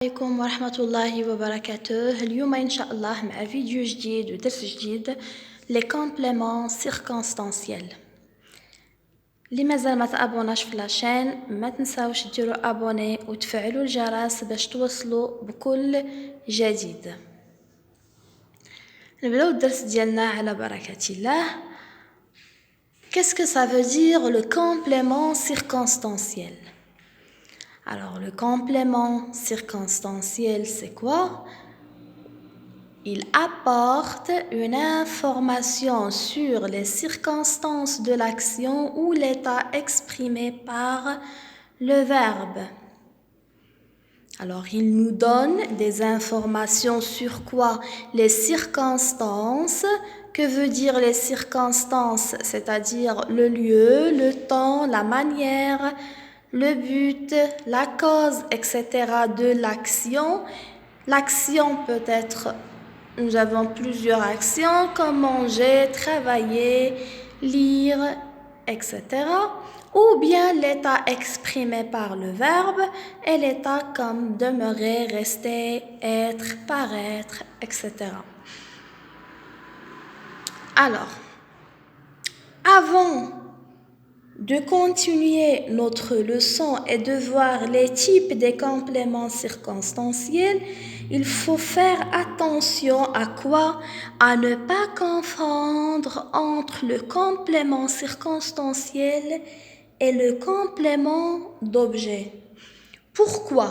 عليكم ورحمة الله وبركاته. اليوم إن شاء الله مع فيديو جديد ودرس جديد les compléments circonstanciels. اللي مازال ما تابوناش في لاشين ما تنساوش ديروا ابوني وتفعلوا الجرس باش توصلوا بكل جديد. نبداو الدرس ديالنا على بركة الله. Qu'est-ce que ça veut dire le complément circonstanciel? Alors, le complément circonstanciel, c'est quoi? Il apporte une information sur les circonstances de l'action ou l'état exprimé par le verbe. Alors, il nous donne des informations sur quoi? Les circonstances. Que veut dire les circonstances? C'est-à-dire le lieu, le temps, la manière, le but, la cause, etc. de l'action. L'action peut être, nous avons plusieurs actions comme manger, travailler, lire, etc. Ou bien l'état exprimé par le verbe et l'état comme demeurer, rester, être, paraître, etc. Alors, avant de continuer notre leçon et de voir les types des compléments circonstanciels, il faut faire attention à quoi? À ne pas confondre entre le complément circonstanciel et le complément d'objet. Pourquoi?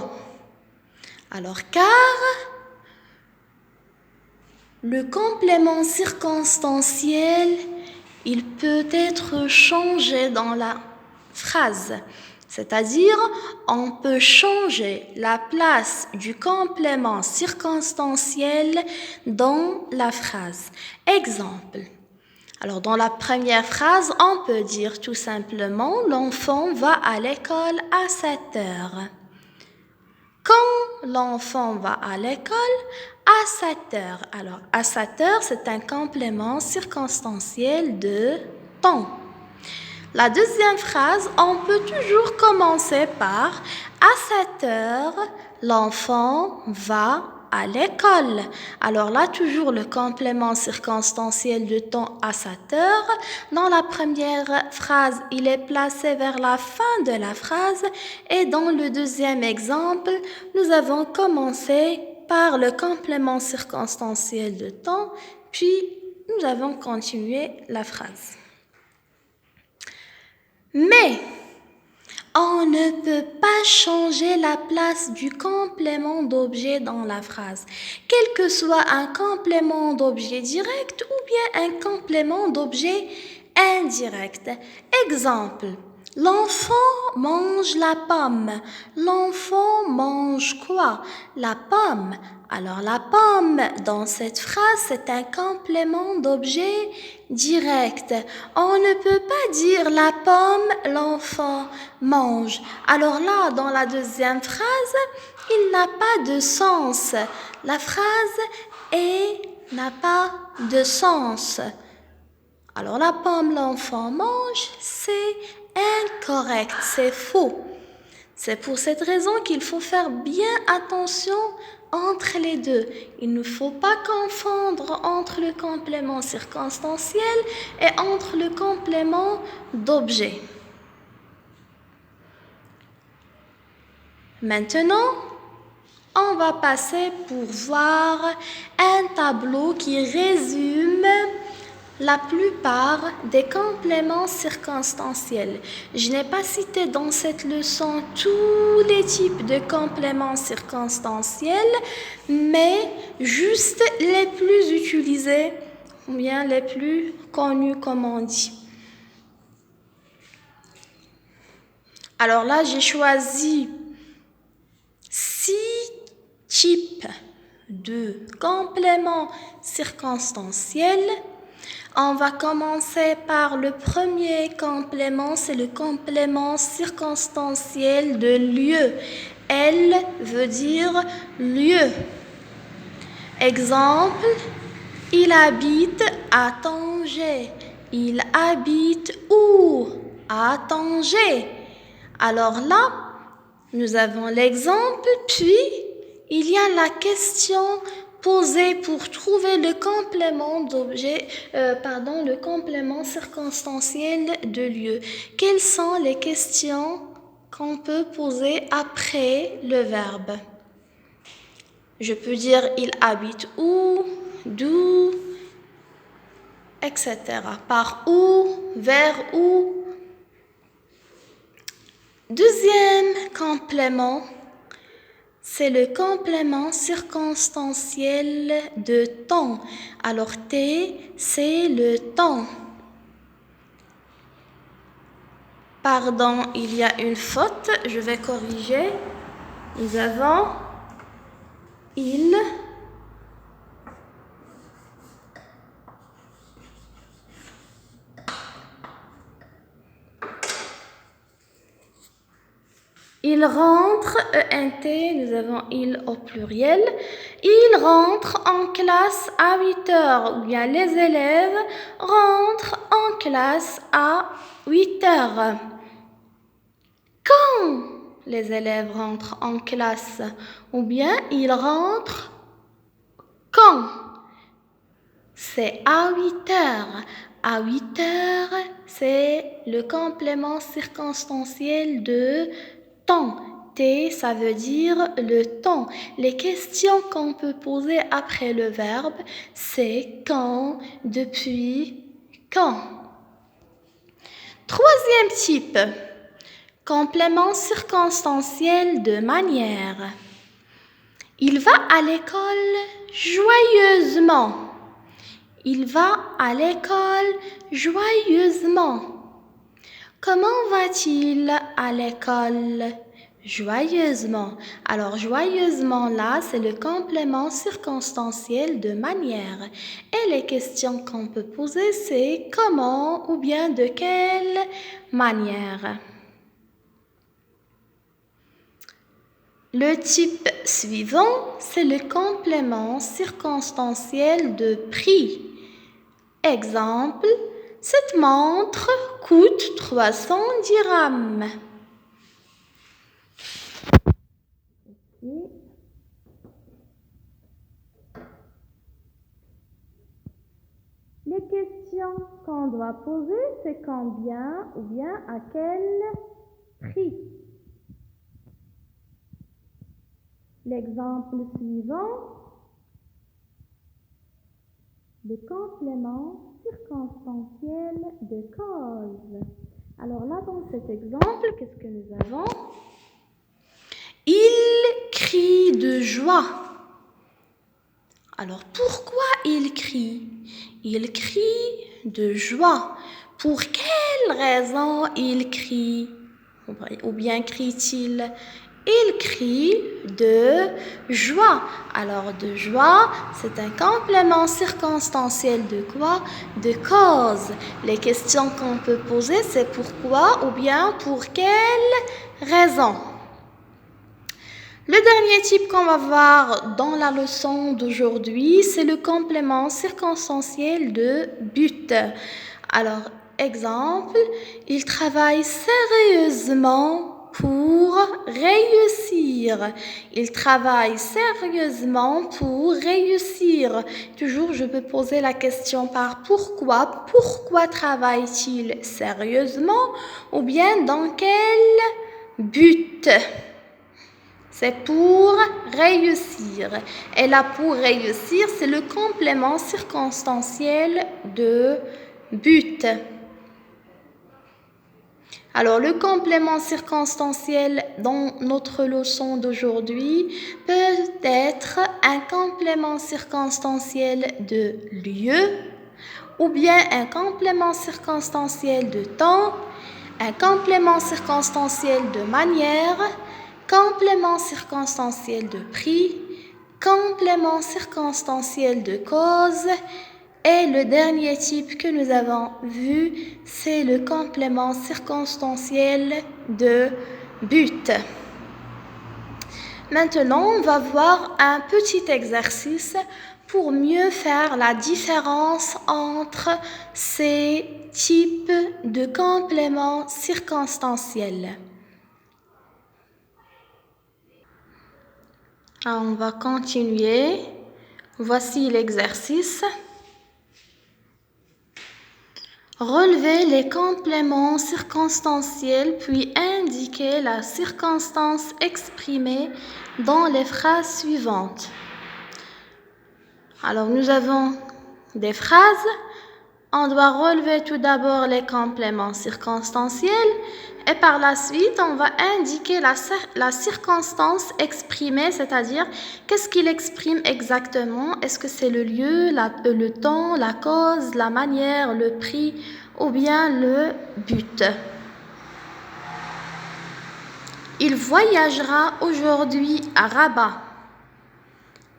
Alors, car le complément circonstanciel, il peut être changé dans la phrase. C'est-à-dire, on peut changer la place du complément circonstanciel dans la phrase. Exemple. Alors, dans la première phrase, on peut dire tout simplement « L'enfant va à l'école à 7 heures ». Quand l'enfant va à l'école, à 7 heures. Alors, à 7 heures, c'est un complément circonstanciel de temps. La deuxième phrase, on peut toujours commencer par « À 7 heures, l'enfant va à l'école ». Alors là, toujours le complément circonstanciel de temps à 7 heures. Dans la première phrase, il est placé vers la fin de la phrase. Et dans le deuxième exemple, nous avons commencé par le complément circonstanciel de temps, puis nous avons continué la phrase. Mais on ne peut pas changer la place du complément d'objet dans la phrase, quel que soit un complément d'objet direct ou bien un complément d'objet indirect. Exemple, l'enfant mange la pomme. L'enfant mange quoi? La pomme. Alors la pomme, dans cette phrase, c'est un complément d'objet direct. On ne peut pas dire la pomme, l'enfant mange. Alors là, dans la deuxième phrase, il n'a pas de sens. La phrase n'a pas de sens. Alors la pomme, l'enfant mange, c'est incorrect, c'est faux. C'est pour cette raison qu'il faut faire bien attention entre les deux. Il ne faut pas confondre entre le complément circonstanciel et entre le complément d'objet. Maintenant, on va passer pour voir un tableau qui résume la plupart des compléments circonstanciels. Je n'ai pas cité dans cette leçon tous les types de compléments circonstanciels, mais juste les plus utilisés ou bien les plus connus, comme on dit. Alors là, j'ai choisi 6 types de compléments circonstanciels. On va commencer par le premier complément, c'est le complément circonstanciel de lieu. Elle veut dire lieu. Exemple, il habite à Tanger. Il habite où? À Tanger. Alors là, nous avons l'exemple, puis il y a la question posée pour trouver le complément le complément circonstanciel de lieu. Quelles sont les questions qu'on peut poser après le verbe? Je peux dire il habite où, d'où, etc. Par où, vers où. Deuxième complément, c'est le complément circonstanciel de temps. Alors T, c'est le temps. Pardon, il y a une faute, je vais corriger. Nous avons il. Il rentre, ENT, nous avons il au pluriel. Il rentre en classe à 8 heures, ou bien les élèves rentrent en classe à 8 heures. Quand les élèves rentrent en classe, ou bien ils rentrent quand? C'est à 8 heures. À 8 heures, c'est le complément circonstanciel de temps. T, ça veut dire le temps. Les questions qu'on peut poser après le verbe, c'est quand, depuis, quand. Troisième type, complément circonstanciel de manière. Il va à l'école joyeusement. Il va à l'école joyeusement. Comment va-t-il à l'école? Joyeusement. Alors, joyeusement, là, c'est le complément circonstanciel de manière. Et les questions qu'on peut poser, c'est comment ou bien de quelle manière. Le type suivant, c'est le complément circonstanciel de prix. Exemple, cette montre coûte 300 dirhams. Les questions qu'on doit poser, c'est combien ou bien à quel prix. L'exemple suivant, le complément circonstanciel de cause. Alors là, dans cet exemple, qu'est-ce que nous avons? Il crie de joie. Alors, pourquoi il crie? Il crie de joie. Pour quelle raison il crie? Ou bien crie-t-il? Il crie de joie. Alors, de joie, c'est un complément circonstanciel de quoi? De cause. Les questions qu'on peut poser, c'est pourquoi ou bien pour quelle raison. Le dernier type qu'on va voir dans la leçon d'aujourd'hui, c'est le complément circonstanciel de but. Alors, exemple, il travaille sérieusement pour réussir. Il travaille sérieusement pour réussir. Toujours, je peux poser la question par pourquoi. Pourquoi travaille-t-il sérieusement? Ou bien dans quel but? C'est pour réussir. Et là, pour réussir, c'est le complément circonstanciel de but. Alors, le complément circonstanciel dans notre leçon d'aujourd'hui peut être un complément circonstanciel de lieu, ou bien un complément circonstanciel de temps, un complément circonstanciel de manière, complément circonstanciel de prix, complément circonstanciel de cause, et le dernier type que nous avons vu, c'est le complément circonstanciel de but. Maintenant, on va voir un petit exercice pour mieux faire la différence entre ces types de compléments circonstanciels. On va continuer. Voici l'exercice. Relevez les compléments circonstanciels puis indiquez la circonstance exprimée dans les phrases suivantes. Alors, nous avons des phrases. On doit relever tout d'abord les compléments circonstanciels et par la suite, on va indiquer la circonstance exprimée, c'est-à-dire qu'est-ce qu'il exprime exactement. Est-ce que c'est le lieu, le temps, la cause, la manière, le prix ou bien le but. Il voyagera aujourd'hui à Rabat.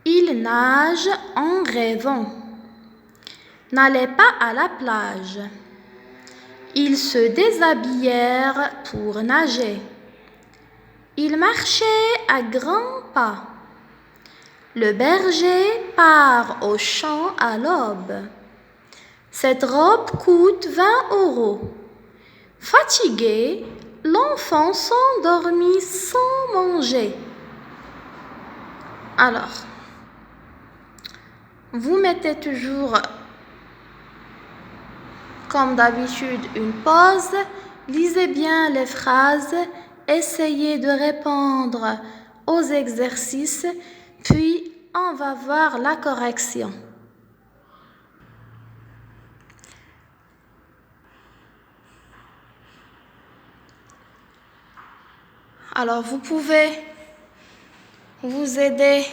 Il nage en rêvant. N'allez pas à la plage. Ils se déshabillèrent pour nager. Ils marchaient à grands pas. Le berger part au champ à l'aube. Cette robe coûte 20 €. Fatigué, l'enfant s'endormit sans manger. Alors, vous mettez toujours, comme d'habitude, une pause. Lisez bien les phrases. Essayez de répondre aux exercices. Puis, on va voir la correction. Alors, vous pouvez vous aider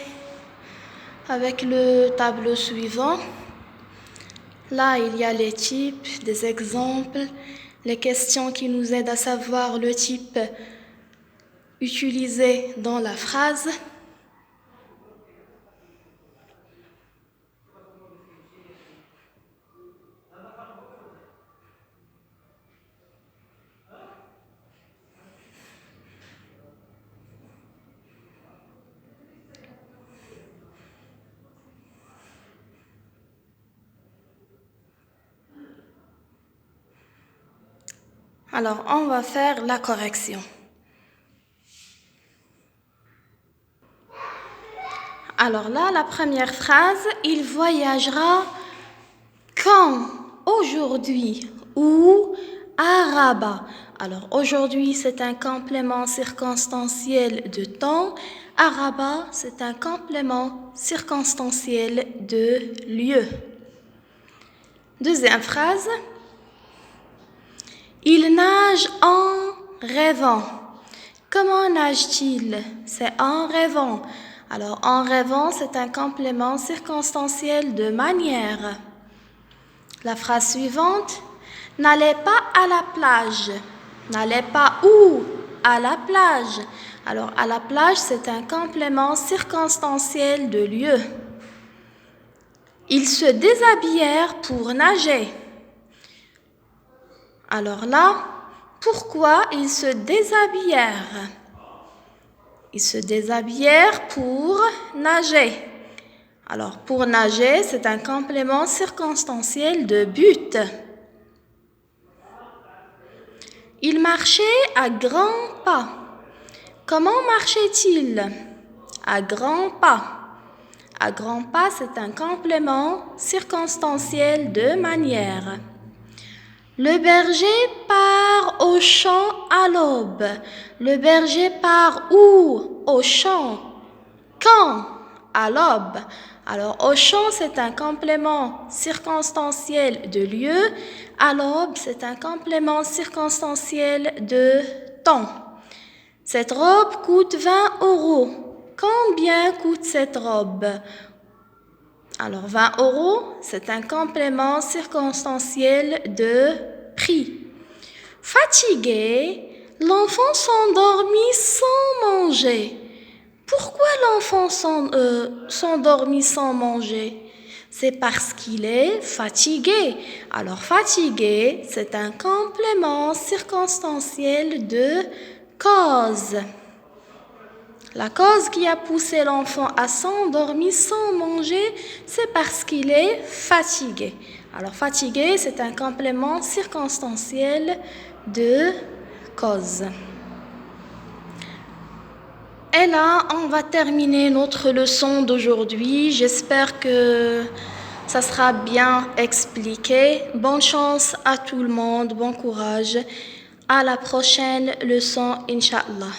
avec le tableau suivant. Là, il y a les types, des exemples, les questions qui nous aident à savoir le type utilisé dans la phrase. Alors, on va faire la correction. Alors là, la première phrase, il voyagera quand? Aujourd'hui ou à Rabat. Alors aujourd'hui, c'est un complément circonstanciel de temps. À Rabat, c'est un complément circonstanciel de lieu. Deuxième phrase. Il nage en rêvant. Comment nage-t-il? C'est en rêvant. Alors, en rêvant, c'est un complément circonstanciel de manière. La phrase suivante. N'allez pas à la plage. N'allez pas où? À la plage. Alors, à la plage, c'est un complément circonstanciel de lieu. Ils se déshabillèrent pour nager. Alors là, pourquoi ils se déshabillèrent? Ils se déshabillèrent pour nager. Alors, pour nager, c'est un complément circonstanciel de but. Ils marchaient à grands pas. Comment marchaient-ils? À grands pas. À grands pas, c'est un complément circonstanciel de manière. Le berger part au champ à l'aube. Le berger part où? Au champ. Quand? À l'aube. Alors, au champ, c'est un complément circonstanciel de lieu. À l'aube, c'est un complément circonstanciel de temps. Cette robe coûte 20 €. Combien coûte cette robe? Alors, 20 €, c'est un complément circonstanciel de prix. Fatigué, l'enfant s'endormit sans manger. Pourquoi l'enfant s'endormit sans manger? C'est parce qu'il est fatigué. Alors, fatigué, c'est un complément circonstanciel de cause. La cause qui a poussé l'enfant à s'endormir sans manger, c'est parce qu'il est fatigué. Alors, fatigué, c'est un complément circonstanciel de cause. Et là, on va terminer notre leçon d'aujourd'hui. J'espère que ça sera bien expliqué. Bonne chance à tout le monde, bon courage. À la prochaine leçon, Inch'Allah.